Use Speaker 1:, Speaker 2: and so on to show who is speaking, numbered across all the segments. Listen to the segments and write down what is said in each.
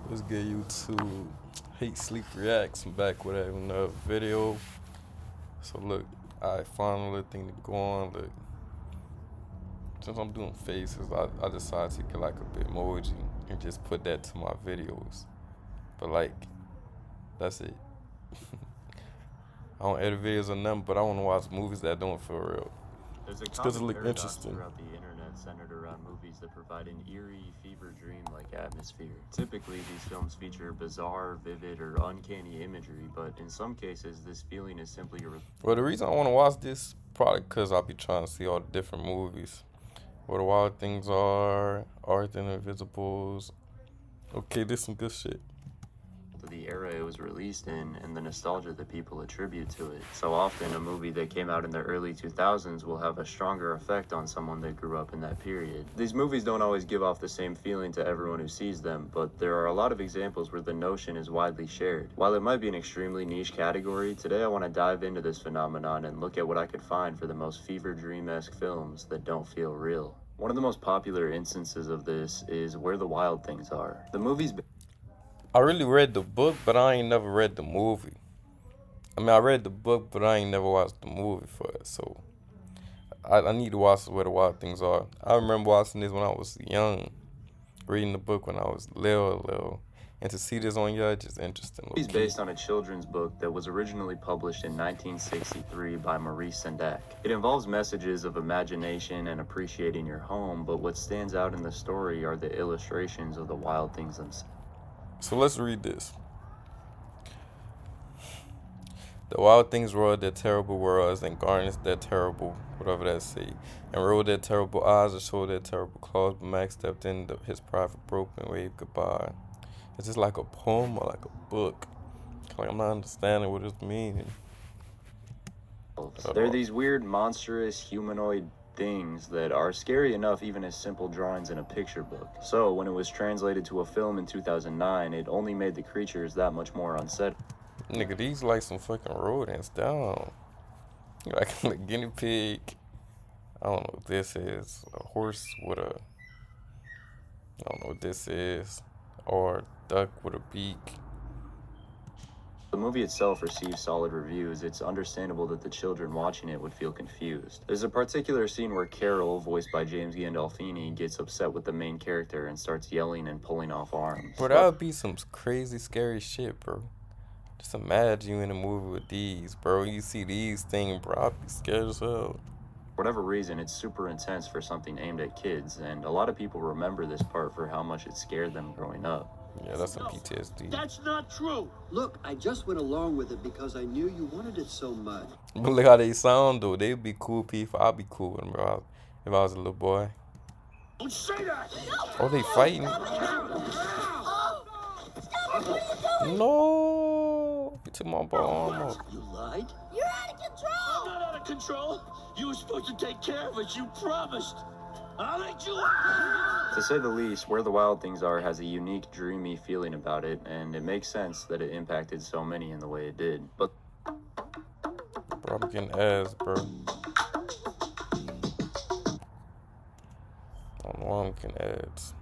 Speaker 1: What's good, YouTube? Hate Sleep Reacts. I'm back with another video. So look, I found a little thing to go on. Look, since I'm doing faces, I decided to get like a Bitmoji and just put that to my videos. But like, that's it. I don't edit videos or nothing, but I want to watch movies that don't feel real.
Speaker 2: There's a
Speaker 1: Just because it
Speaker 2: common
Speaker 1: look
Speaker 2: paradox
Speaker 1: interesting.
Speaker 2: throughout the internet centered around movies that provide an eerie, fever dream-like atmosphere. Typically, these films feature bizarre, vivid, or uncanny imagery, but in some cases, this feeling is simply a
Speaker 1: Well, the reason I want to watch this probably because I'll be trying to see all the different movies. What the Wild Things Are, Arthur and the Invisibles. Okay, this some good shit.
Speaker 2: to the era it was released in and the nostalgia that people attribute to it. So often, a movie that came out in the early 2000s will have a stronger effect on someone that grew up in that period. These movies don't always give off the same feeling to everyone who sees them, but there are a lot of examples where the notion is widely shared. While it might be an extremely niche category, today I want to dive into this phenomenon and look at what I could find for the most fever dream-esque films that don't feel real. One of the most popular instances of this is Where the Wild Things Are. The movie's
Speaker 1: I really read the book, but I ain't never read the movie. I mean, I read the book, but I ain't never watched the movie for it. So I need to watch Where the Wild Things Are. I remember watching this when I was young, reading the book when I was little. And to see this on here, it's just interesting.
Speaker 2: He's based on a children's book that was originally published in 1963 by Maurice Sendak. It involves messages of imagination and appreciating your home, but what stands out in the story are the illustrations of the wild things themselves.
Speaker 1: So let's read this. The wild things ruled their terrible worlds and garnished their terrible, whatever that say, and rolled their terrible eyes and showed their terrible claws. But Max stepped in his private broke and waved goodbye. Is this like a poem or like a book? Like I'm not understanding what it's meaning.
Speaker 2: They're these weird, monstrous, humanoid things that are scary enough even as simple drawings in a picture book. So when it was translated to a film in 2009, it only made the creatures that much more unsettling.
Speaker 1: Nigga, these like some fucking rodents down. Like a guinea pig. I don't know what this is. A horse with a. I don't know what this is. Or duck with a beak.
Speaker 2: The movie itself received solid reviews. It's understandable that the children watching it would feel confused. There's a particular scene where Carol, voiced by James Gandolfini, gets upset with the main character and starts yelling and pulling off arms.
Speaker 1: Bro, that would be some crazy, scary shit, bro. Just imagine you in a movie with these, bro. You see these things, bro. I'd be scared as hell.
Speaker 2: For whatever reason, it's super intense for something aimed at kids, and a lot of people remember this part for how much it scared them growing up.
Speaker 1: Yeah, that's some PTSD.
Speaker 3: That's not true. Look, I just went along with it because I knew you wanted it so much.
Speaker 1: But look how they sound, though. They'd be cool people. I'd be cool with them, bro. If I was a little boy.
Speaker 3: Don't say that.
Speaker 1: Oh, they fighting. No. You took my ball arm off.
Speaker 3: You lied?
Speaker 4: You're out of control!
Speaker 3: I'm not out of control. You were supposed to take care of us. You promised. I'll let you.
Speaker 2: To say the least, Where the Wild Things Are has a unique, dreamy feeling about it, and it makes sense that it impacted so many in the way it did. But
Speaker 1: Bro, I'm getting ass, bro. I don't know why I'm getting ads.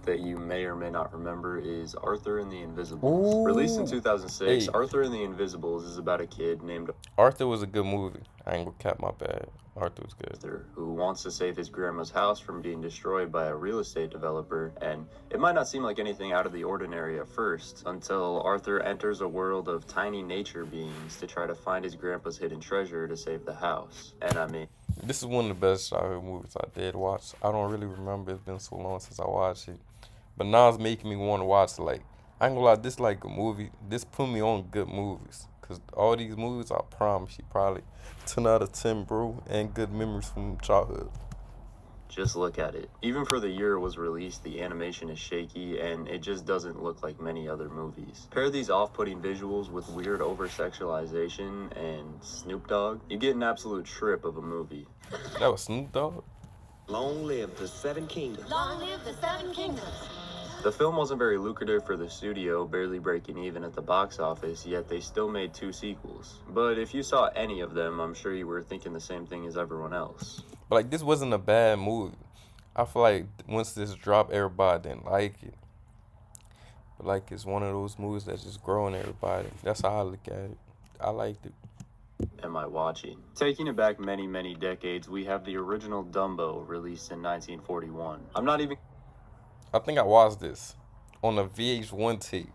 Speaker 2: that you may or may not remember is Arthur and the Invisibles.
Speaker 1: Ooh.
Speaker 2: Released in 2006,
Speaker 1: Hey.
Speaker 2: Arthur and the Invisibles is about a kid named
Speaker 1: Arthur was a good movie. I ain't gonna cap my bad. Arthur was good.
Speaker 2: Arthur who wants to save his grandma's house from being destroyed by a real estate developer, and it might not seem like anything out of the ordinary at first until Arthur enters a world of tiny nature beings to try to find his grandpa's hidden treasure to save the house. And I mean,
Speaker 1: This is one of the best childhood movies I did watch. I don't really remember. It's been so long since I watched it. But now it's making me want to watch it. Like, I ain't gonna lie, this like a movie. This put me on good movies. Because all these movies, I promise you, probably 10 out of 10, bro. And good memories from childhood.
Speaker 2: just look at it. Even for the year it was released, the animation is shaky and it just doesn't look like many other movies. Pair these off-putting visuals with weird over-sexualization and Snoop Dogg, you get an absolute trip of a movie.
Speaker 1: That was Snoop Dogg.
Speaker 5: Long live the Seven Kingdoms.
Speaker 4: Long live the Seven Kingdoms!
Speaker 2: The film wasn't very lucrative for the studio, barely breaking even at the box office, yet they still made 2 sequels. But if you saw any of them, I'm sure you were thinking the same thing as everyone else.
Speaker 1: But like, this wasn't a bad movie. I feel like once this dropped, everybody didn't like it. But like it's one of those movies that's just growing everybody. That's how I look at it. I liked it.
Speaker 2: Am I watching? Taking it back many, many decades, we have the original Dumbo released in 1941.
Speaker 1: I think I watched this on a VH1 tape.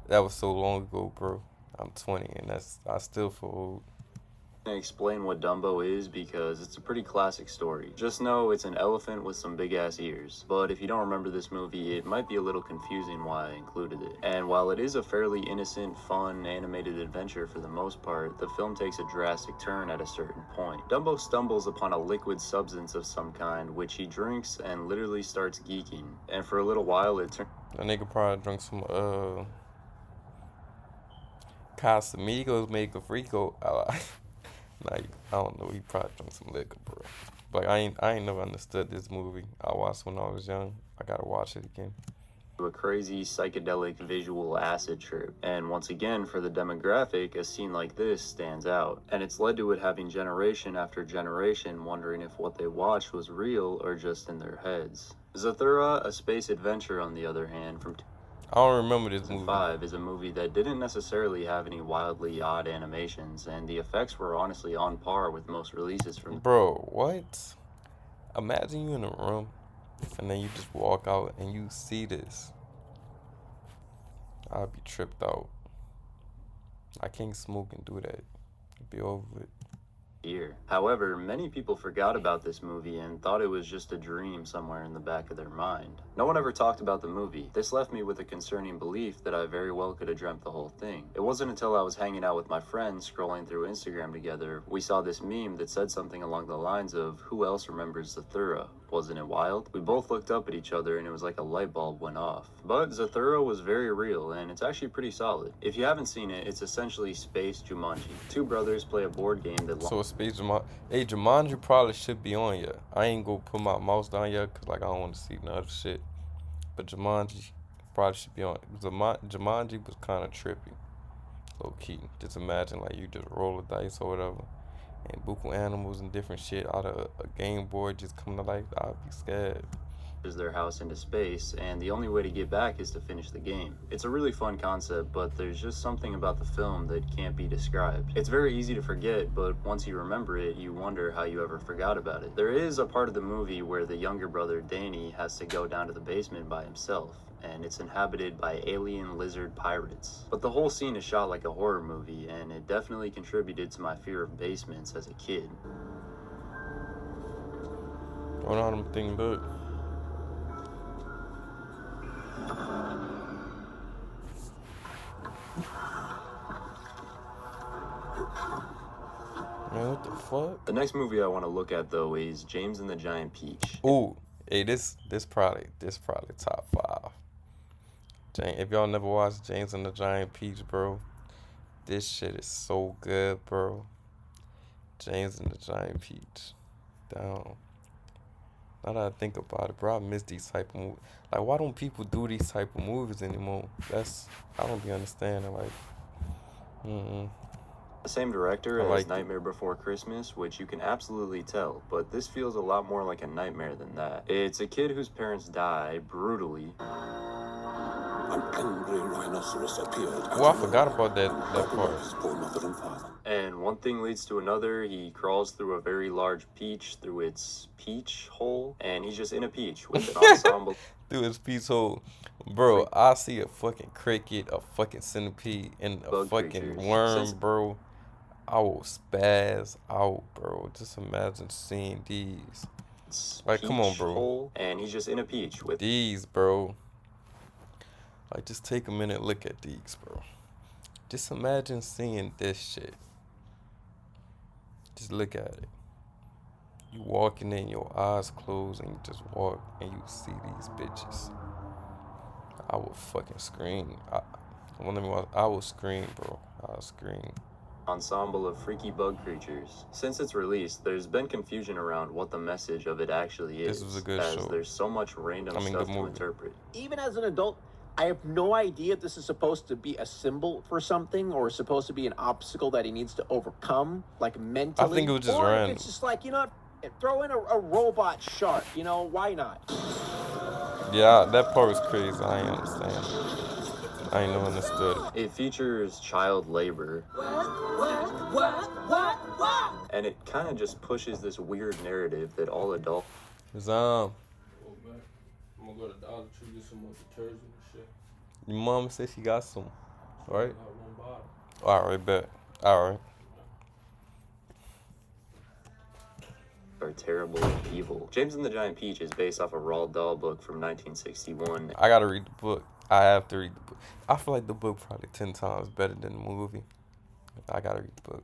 Speaker 1: That was so long ago, bro. I'm 20 and I still feel old.
Speaker 2: To explain what Dumbo is because it's a pretty classic story. Just know it's an elephant with some big ass ears. But if you don't remember this movie, it might be a little confusing why I included it. And while it is a fairly innocent, fun, animated adventure for the most part, the film takes a drastic turn at a certain point. Dumbo stumbles upon a liquid substance of some kind, which he drinks and literally starts geeking. And for a little while it turns...
Speaker 1: That nigga probably drunk some Casamigos Mega Frico. Nah, I don't know. He probably drunk some liquor, bro. But I ain't never understood this movie. I watched when I was young. I gotta watch it again.
Speaker 2: A crazy psychedelic visual acid trip. And once again, for the demographic, a scene like this stands out. And it's led to it having generation after generation wondering if what they watched was real or just in their heads. Zathura, A Space Adventure, on the other hand, from
Speaker 1: I don't remember this movie.
Speaker 2: 2005 is a movie that didn't necessarily have any wildly odd animations, and the effects were honestly on par with most releases from...
Speaker 1: Bro, what? Imagine you in a room, and then you just walk out and you see this. I'd be tripped out. I can't smoke and do that. It'd be over with.
Speaker 2: year. However, many people forgot about this movie and thought it was just a dream somewhere in the back of their mind. No one ever talked about the movie. This left me with a concerning belief that I very well could have dreamt the whole thing. It wasn't until I was hanging out with my friends scrolling through Instagram together, we saw this meme that said something along the lines of, "Who else remembers Zathura? Wasn't it wild?" We both looked up at each other and it was like a light bulb went off. But Zathura was very real and it's actually pretty solid. If you haven't seen it, it's essentially Space Jumanji. Two brothers play a board game that...
Speaker 1: So Space Jumanji. Hey, Jumanji probably should be on yet. I ain't gonna put my mouse down yet because like I don't want to see no other shit. But Jumanji probably should be on. Jumanji was kind of trippy, low key. Just imagine like you just roll a dice or whatever, and buku animals and different shit out of a game board just come to life. I'd be scared.
Speaker 2: Their house into space, and the only way to get back is to finish the game. It's a really fun concept, but there's just something about the film that can't be described. It's very easy to forget, but once you remember it, you wonder how you ever forgot about it. There is a part of the movie where the younger brother, Danny, has to go down to the basement by himself, and it's inhabited by alien lizard pirates. But the whole scene is shot like a horror movie, and it definitely contributed to my fear of basements as a kid.
Speaker 1: Don't know how them things look. Man, what the fuck?
Speaker 2: The next movie I want to look at though is James and the Giant Peach.
Speaker 1: Ooh, hey, this probably top 5. If y'all never watched James and the Giant Peach, bro, this shit is so good, bro. James and the Giant Peach. Down. Now that I think about it, bro, I miss these type of movies. Like, why don't people do these type of movies anymore? I don't be understanding, like,
Speaker 2: The same director
Speaker 1: I
Speaker 2: as
Speaker 1: like
Speaker 2: Nightmare Before Christmas, which you can absolutely tell, but this feels a lot more like a nightmare than that. It's a kid whose parents die brutally.
Speaker 3: An angry rhinoceros appeared.
Speaker 1: Oh, I forgot about that part.
Speaker 3: His poor mother and father.
Speaker 2: And one thing leads to another. He crawls through a very large peach through its peach hole, and he's just in a peach with an ensemble.
Speaker 1: Through his peach hole. Bro, I see a fucking cricket, a fucking centipede, and a
Speaker 2: Bug
Speaker 1: fucking
Speaker 2: creatures.
Speaker 1: worm, bro. I will spaz out, bro. Just imagine seeing these. Like, come on,
Speaker 2: peach
Speaker 1: bro.
Speaker 2: hole, and he's just in a peach with...
Speaker 1: These, bro. Like, just take a minute and look at these, bro. Just imagine seeing this shit. Just look at it. You walking in, your eyes closed, and you just walk, and you see these bitches. I would fucking scream. I would scream, bro. I would scream.
Speaker 2: Ensemble of freaky bug creatures. Since its release, there's been confusion around what the message of it actually is.
Speaker 1: This was a good
Speaker 2: as
Speaker 1: show.
Speaker 2: There's so much random stuff
Speaker 1: good
Speaker 2: to
Speaker 1: movie.
Speaker 2: interpret.
Speaker 6: Even as an adult, I have no idea if this is supposed to be a symbol for something or supposed to be an obstacle that he needs to overcome, like mentally.
Speaker 1: I think it was just
Speaker 6: or if
Speaker 1: random.
Speaker 6: it's just like, you know what, Throw in a robot shark, you know, why not?
Speaker 1: Yeah, that part was crazy. I ain't understand. I ain't never understood it.
Speaker 2: It features child labor, and it kind of just pushes this weird narrative that all adults
Speaker 1: Zom,
Speaker 7: I'm gonna go to Dollar Tree, get some more detergent and shit.
Speaker 1: your mom said she got some, right?
Speaker 7: Got one bottle.
Speaker 1: Alright, bet. Alright.
Speaker 2: are terrible and evil. James and the Giant Peach is based off a Roald Dahl book from 1961.
Speaker 1: I gotta read the book. I have to read the book. I feel like the book probably 10 times better than the movie. I gotta read the book.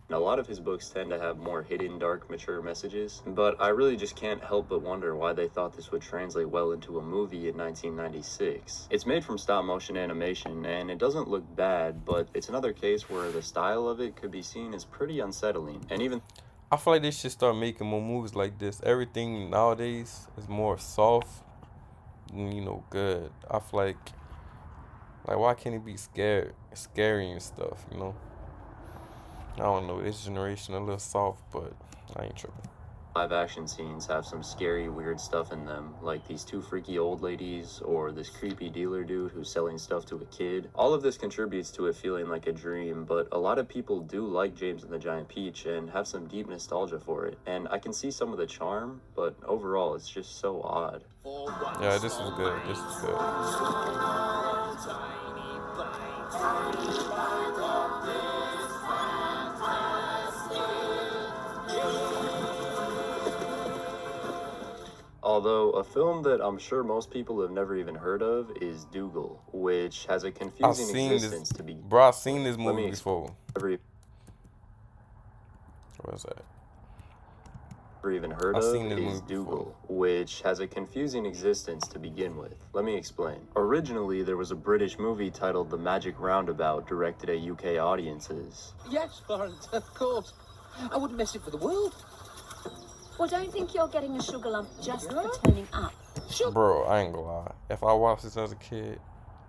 Speaker 2: And a lot of his books tend to have more hidden, dark, mature messages, but I really just can't help but wonder why they thought this would translate well into a movie in 1996. It's made from stop-motion animation, and it doesn't look bad, but it's another case where the style of it could be seen as pretty unsettling, and even...
Speaker 1: I feel like they should start making more movies like this. Everything nowadays is more soft than, you know, good. I feel like why can't it be scary and stuff, you know? I don't know, this generation a little soft, but I ain't tripping.
Speaker 2: Live action scenes have some scary, weird stuff in them, like these two freaky old ladies, or this creepy dealer dude who's selling stuff to a kid. All of this contributes to it feeling like a dream, but a lot of people do like James and the Giant Peach and have some deep nostalgia for it. And I can see some of the charm, but overall it's just so odd.
Speaker 1: Yeah, this is good. This is good.
Speaker 2: Although, a film that I'm sure most people have never even heard of is Dougal, which has a confusing existence to be...
Speaker 1: Bro, I've seen this movie before.
Speaker 2: Never
Speaker 1: What's that?
Speaker 2: even heard
Speaker 1: I've
Speaker 2: of
Speaker 1: seen this
Speaker 2: is
Speaker 1: movie
Speaker 2: Dougal, which has a confusing existence to begin with. Let me explain. Originally, there was a British movie titled The Magic Roundabout, directed at UK audiences.
Speaker 3: Yes, Florence, of course. I wouldn't miss it for the world.
Speaker 4: Well, don't think you're getting a sugar lump just for turning up.
Speaker 1: Bro, I ain't gonna lie. If I watched this as a kid,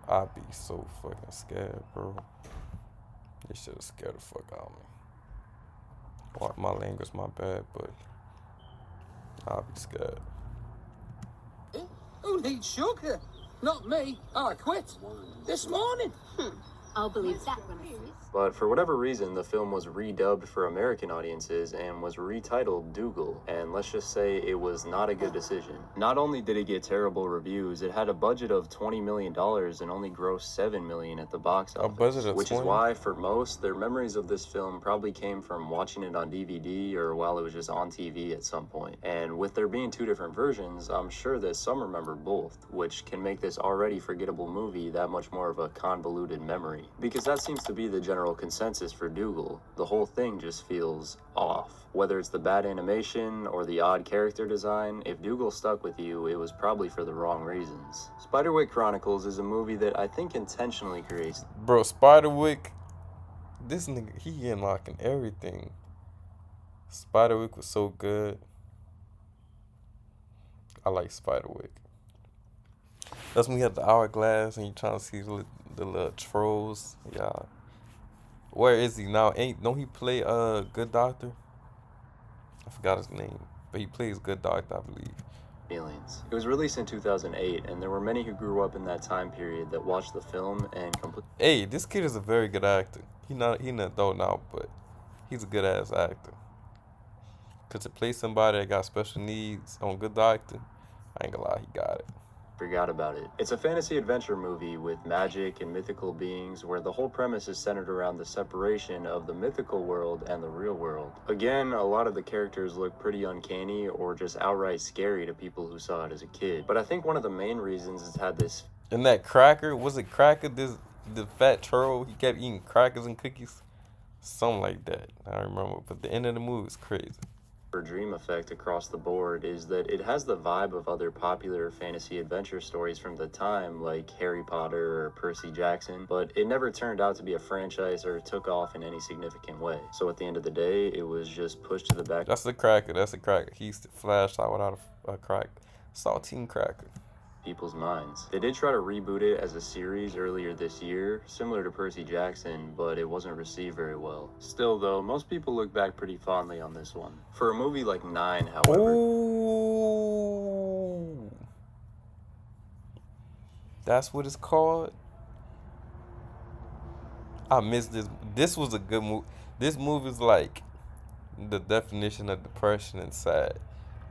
Speaker 1: I'd be so fucking scared, bro. They should have scared the fuck out of me. Well, my language, my bad, but I'd be scared.
Speaker 3: Who needs sugar? Not me. I quit. This morning.
Speaker 4: I'll believe that when I see it.
Speaker 2: But for whatever reason, the film was redubbed for American audiences and was retitled Dougal, and let's just say it was not a good decision. Not only did it get terrible reviews, it had a budget of $20 million and only grossed $7 million at the box office.
Speaker 1: A budget of
Speaker 2: which
Speaker 1: 20?
Speaker 2: is why, for most, their memories of this film probably came from watching it on DVD or while it was just on TV at some point. And with there being two different versions, I'm sure that some remember both, which can make this already forgettable movie that much more of a convoluted memory. Because that seems to be the general consensus for Dougal. The whole thing just feels off. Whether it's the bad animation or the odd character design, if Dougal stuck with you, it was probably for the wrong reasons. Spiderwick Chronicles is a movie that I think intentionally creates...
Speaker 1: Bro, Spiderwick, this nigga, he unlocking everything. Spiderwick was so good. I like Spiderwick. That's when you have the hourglass and you trying to see the little trolls. Yeah. Where is he now? Don't he play Good Doctor? I forgot his name, but he plays Good Doctor, I believe.
Speaker 2: feelings. It was released in 2008, and there were many who grew up in that time period that watched the film and
Speaker 1: Hey, this kid is a very good actor. He an adult now, but he's a good ass actor. Cause to play somebody that got special needs on Good Doctor, I ain't gonna lie, he got it.
Speaker 2: forgot about it. It's a fantasy adventure movie with magic and mythical beings where the whole premise is centered around the separation of the mythical world and the real world. Again, a lot of the characters look pretty uncanny or just outright scary to people who saw it as a kid. But I think one of the main reasons it had this...
Speaker 1: And that Cracker, was it Cracker, the fat troll, he kept eating crackers and cookies? Something like that, I remember. But the end of the movie is crazy.
Speaker 2: dream effect across the board is that it has the vibe of other popular fantasy adventure stories from the time, like Harry Potter or Percy Jackson, but it never turned out to be a franchise or took off in any significant way. So at the end of the day, it was just pushed to the back.
Speaker 1: That's the Cracker, that's the Cracker. He used to flash out without a crack. Saltine Cracker.
Speaker 2: people's minds. They did try to reboot it as a series earlier this year, similar to Percy Jackson, but it wasn't received very well. Still though, most people look back pretty fondly on this one. For a movie like 9, however...
Speaker 1: Oh, that's what it's called? I missed this. This was a good movie. This movie's like the definition of depression and sad.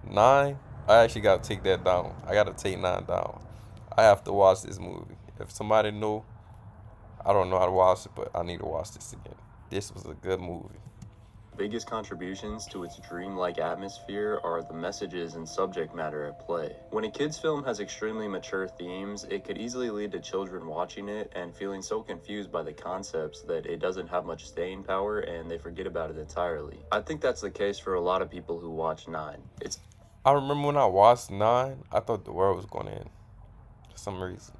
Speaker 1: 9, I actually gotta take that down. I gotta take 9 down. I have to watch this movie. If somebody know, I don't know how to watch it, but I need to watch this again. This was a good movie.
Speaker 2: Biggest contributions to its dreamlike atmosphere are the messages and subject matter at play. When a kid's film has extremely mature themes, it could easily lead to children watching it and feeling so confused by the concepts that it doesn't have much staying power and they forget about it entirely. I think that's the case for a lot of people who watch 9.
Speaker 1: I remember when I watched 9, I thought the world was going to end for some reason.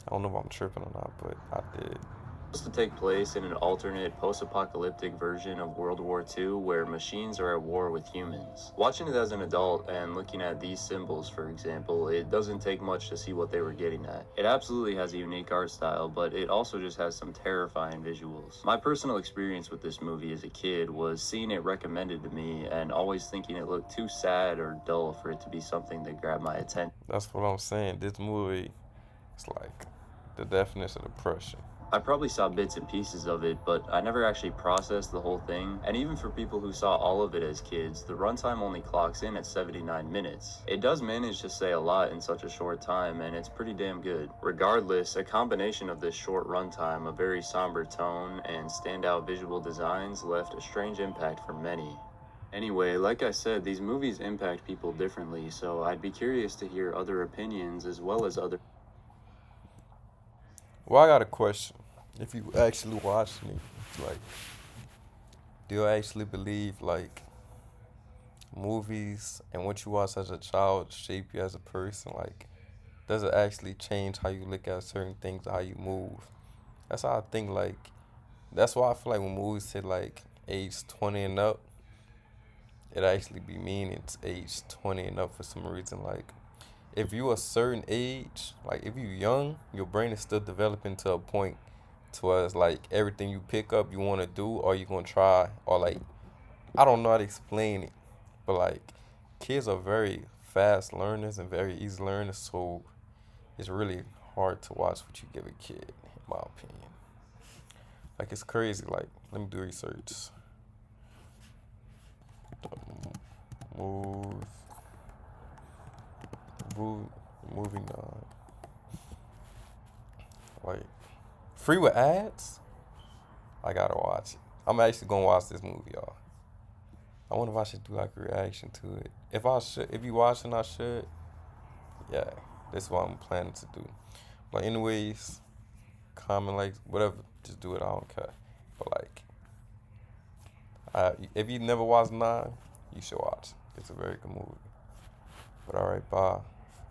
Speaker 1: I don't know if I'm tripping or not, but I did.
Speaker 2: To take place in an alternate post-apocalyptic version of World War II where machines are at war with humans. Watching it as an adult and looking at these symbols, for example, it doesn't take much to see what they were getting at. It absolutely has a unique art style, but it also just has some terrifying visuals. My personal experience with this movie as a kid was seeing it recommended to me and always thinking it looked too sad or dull for it to be something that grabbed my attention.
Speaker 1: That's what I'm saying. This movie is like the definition of depression.
Speaker 2: I probably saw bits and pieces of it, but I never actually processed the whole thing. And even for people who saw all of it as kids, the runtime only clocks in at 79 minutes. It does manage to say a lot in such a short time, and it's pretty damn good. Regardless, a combination of this short runtime, a very somber tone, and standout visual designs left a strange impact for many. Anyway, like I said, these movies impact people differently, so I'd be curious to hear other opinions as well as other...
Speaker 1: Well, I got a question. If you actually watching it, like, do you actually believe, like, movies and what you watch as a child shape you as a person? Like, does it actually change how you look at certain things, how you move? That's how I think, like, that's why I feel like when movies say, like, age 20 and up, it actually be meaning it's age 20 and up for some reason. Like, if you a certain age, like if you young, your brain is still developing to a point to where it's like everything you pick up you want to do or you gonna try, or like, I don't know how to explain it, but like kids are very fast learners and very easy learners, so it's really hard to watch what you give a kid, in my opinion. Like, it's crazy. Like, let me do research. Moving on. Like, free with ads? I gotta watch it. I'm actually gonna watch this movie, y'all. I wonder if I should do like a reaction to it. If you watching, I should. Yeah, that's what I'm planning to do. But anyways, comment, like, whatever, just do it. I don't care. But like, if you never watched 9, you should watch it. It's a very good movie. But alright, bye.